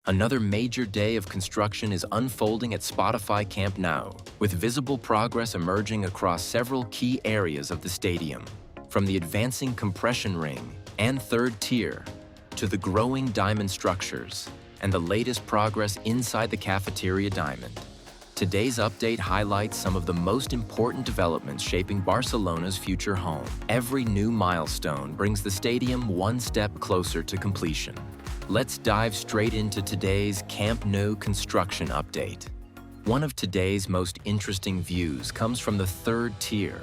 Another major day of construction is unfolding at Spotify Camp Nou, with visible progress emerging across several key areas of the stadium, from the advancing compression ring and third tier to the growing diamond structures and the latest progress inside the Cafeteria diamond. Today's update highlights some of the most important developments shaping Barcelona's future home. Every new milestone brings the stadium one step closer to completion. Let's dive straight into today's Camp Nou construction update. One of today's most interesting views comes from the third tier,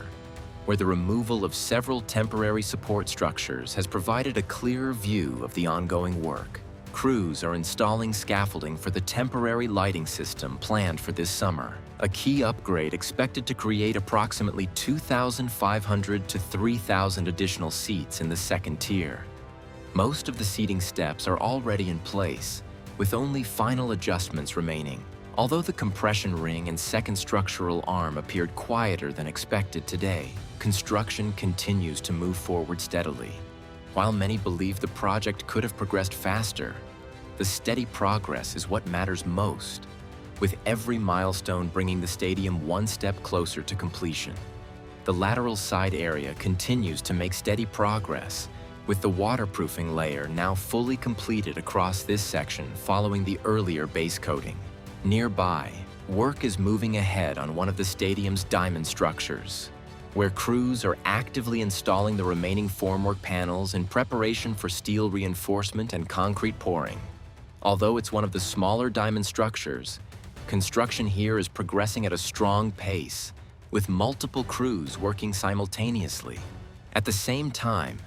where the removal of several temporary support structures has provided a clearer view of the ongoing work. Crews are installing scaffolding for the temporary lighting system planned for this summer, a key upgrade expected to create approximately 2,500 to 3,000 additional seats in the second tier. Most of the seating steps are already in place, with only final adjustments remaining. Although the compression ring and second structural arm appeared quieter than expected today, construction continues to move forward steadily. While many believe the project could have progressed faster, the steady progress is what matters most, with every milestone bringing the stadium one step closer to completion. The lateral side area continues to make steady progress, with the waterproofing layer now fully completed across this section following the earlier base coating. Nearby, work is moving ahead on one of the stadium's diamond structures, where crews are actively installing the remaining formwork panels in preparation for steel reinforcement and concrete pouring. Although it's one of the smaller diamond structures, construction here is progressing at a strong pace, with multiple crews working simultaneously. At the same time,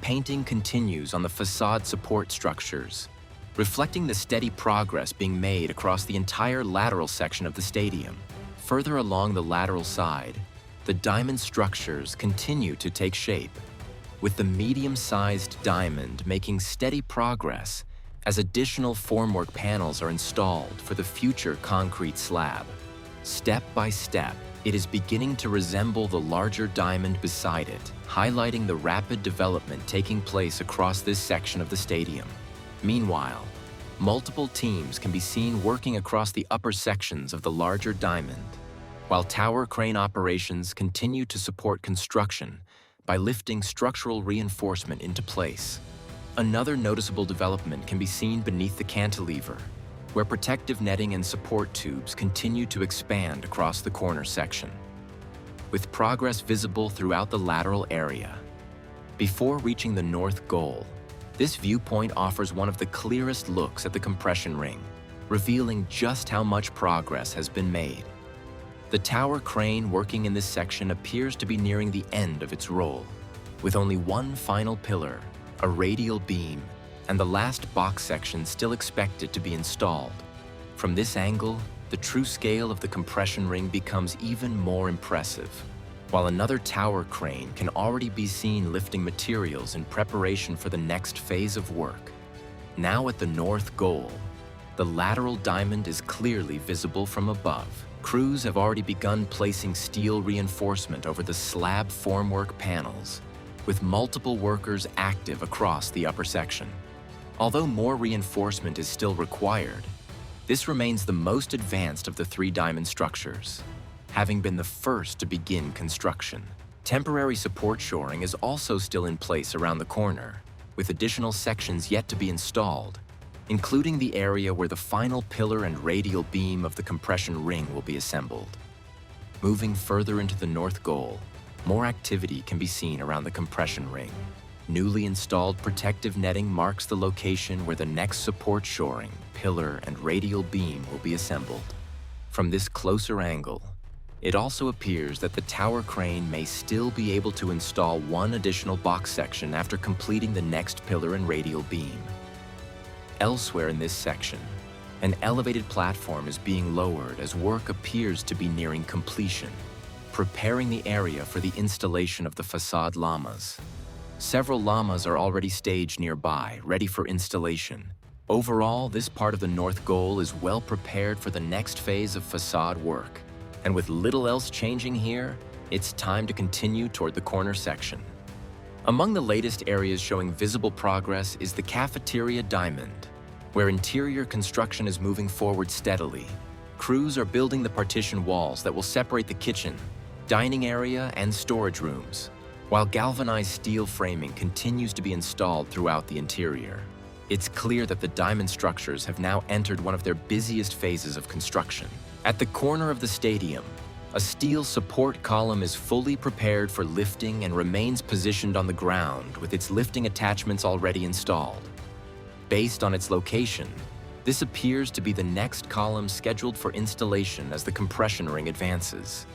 painting continues on the facade support structures, reflecting the steady progress being made across the entire lateral section of the stadium. Further along the lateral side, the diamond structures continue to take shape, with the medium-sized diamond making steady progress as additional formwork panels are installed for the future concrete slab. Step by step, it is beginning to resemble the larger diamond beside it, highlighting the rapid development taking place across this section of the stadium. Meanwhile, multiple teams can be seen working across the upper sections of the larger diamond, while tower crane operations continue to support construction by lifting structural reinforcement into place. Another noticeable development can be seen beneath the cantilever, where protective netting and support tubes continue to expand across the corner section, with progress visible throughout the lateral area. Before reaching the north goal, this viewpoint offers one of the clearest looks at the compression ring, revealing just how much progress has been made. The tower crane working in this section appears to be nearing the end of its role, with only one final pillar, a radial beam, and the last box section still expected to be installed. From this angle, the true scale of the compression ring becomes even more impressive, while another tower crane can already be seen lifting materials in preparation for the next phase of work. Now at the north goal, the lateral diamond is clearly visible from above. Crews have already begun placing steel reinforcement over the slab formwork panels, with multiple workers active across the upper section. Although more reinforcement is still required, this remains the most advanced of the three diamond structures, having been the first to begin construction. Temporary support shoring is also still in place around the corner, with additional sections yet to be installed, including the area where the final pillar and radial beam of the compression ring will be assembled. Moving further into the north goal, more activity can be seen around the compression ring. Newly installed protective netting marks the location where the next support shoring, pillar, and radial beam will be assembled. From this closer angle, it also appears that the tower crane may still be able to install one additional box section after completing the next pillar and radial beam. Elsewhere in this section, an elevated platform is being lowered as work appears to be nearing completion, preparing the area for the installation of the facade llamas. Several llamas are already staged nearby, ready for installation. Overall, this part of the north goal is well prepared for the next phase of facade work. And with little else changing here, it's time to continue toward the corner section. Among the latest areas showing visible progress is the Cafeteria diamond, where interior construction is moving forward steadily. Crews are building the partition walls that will separate the kitchen, dining area, and storage rooms, while galvanized steel framing continues to be installed throughout the interior. It's clear that the diamond structures have now entered one of their busiest phases of construction. At the corner of the stadium, a steel support column is fully prepared for lifting and remains positioned on the ground with its lifting attachments already installed. Based on its location, this appears to be the next column scheduled for installation as the compression ring advances.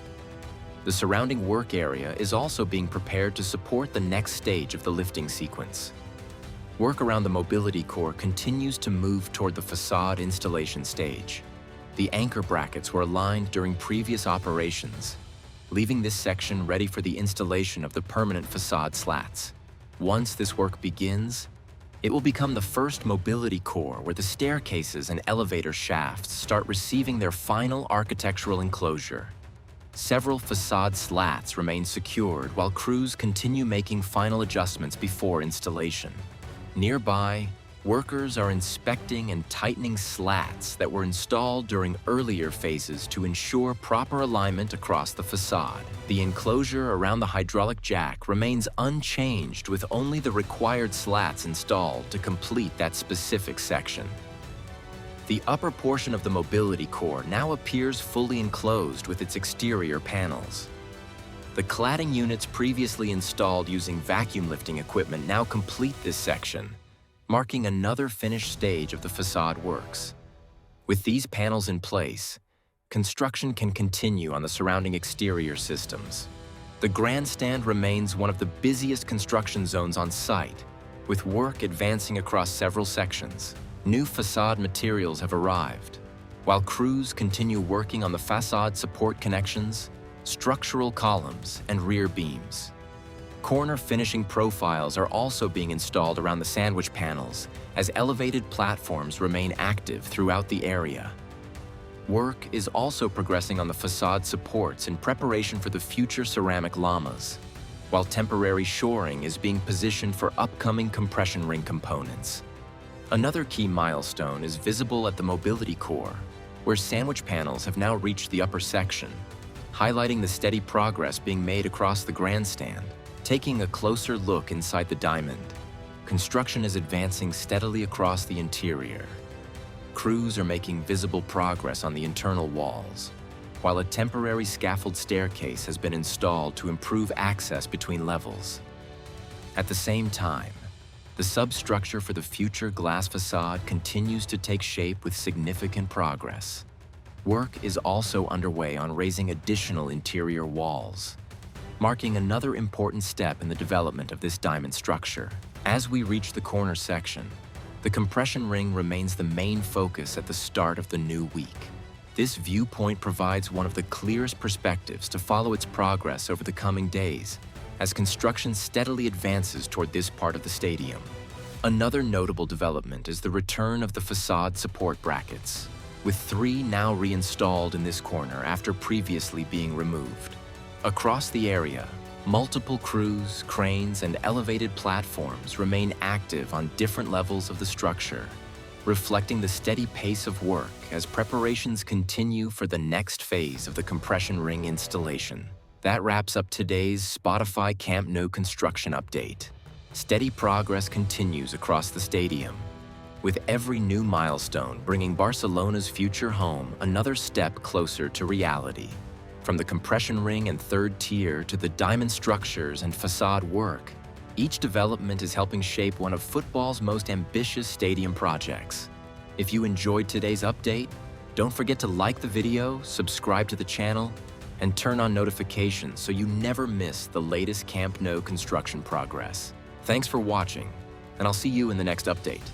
The surrounding work area is also being prepared to support the next stage of the lifting sequence. Work around the mobility core continues to move toward the facade installation stage. The anchor brackets were aligned during previous operations, leaving this section ready for the installation of the permanent facade slats. Once this work begins, it will become the first mobility core where the staircases and elevator shafts start receiving their final architectural enclosure. Several facade slats remain secured while crews continue making final adjustments before installation. Nearby, workers are inspecting and tightening slats that were installed during earlier phases to ensure proper alignment across the facade. The enclosure around the hydraulic jack remains unchanged with only the required slats installed to complete that specific section. The upper portion of the mobility core now appears fully enclosed with its exterior panels. The cladding units previously installed using vacuum lifting equipment now complete this section, marking another finished stage of the facade works. With these panels in place, construction can continue on the surrounding exterior systems. The grandstand remains one of the busiest construction zones on site, with work advancing across several sections. New facade materials have arrived, while crews continue working on the facade support connections, structural columns, and rear beams. Corner finishing profiles are also being installed around the sandwich panels as elevated platforms remain active throughout the area. Work is also progressing on the facade supports in preparation for the future ceramic llamas, while temporary shoring is being positioned for upcoming compression ring components. Another key milestone is visible at the mobility core, where sandwich panels have now reached the upper section, highlighting the steady progress being made across the grandstand. Taking a closer look inside the diamond, construction is advancing steadily across the interior. Crews are making visible progress on the internal walls, while a temporary scaffold staircase has been installed to improve access between levels. At the same time, the substructure for the future glass facade continues to take shape with significant progress. Work is also underway on raising additional interior walls, marking another important step in the development of this diamond structure. As we reach the corner section, the compression ring remains the main focus at the start of the new week. This viewpoint provides one of the clearest perspectives to follow its progress over the coming days as construction steadily advances toward this part of the stadium. Another notable development is the return of the facade support brackets, with 3 now reinstalled in this corner after previously being removed. Across the area, multiple crews, cranes, and elevated platforms remain active on different levels of the structure, reflecting the steady pace of work as preparations continue for the next phase of the compression ring installation. That wraps up today's Spotify Camp Nou construction update. Steady progress continues across the stadium, with every new milestone bringing Barcelona's future home another step closer to reality. From the compression ring and third tier to the diamond structures and facade work, each development is helping shape one of football's most ambitious stadium projects. If you enjoyed today's update, don't forget to like the video, subscribe to the channel, and turn on notifications so you never miss the latest Camp Nou construction progress. Thanks for watching, and I'll see you in the next update.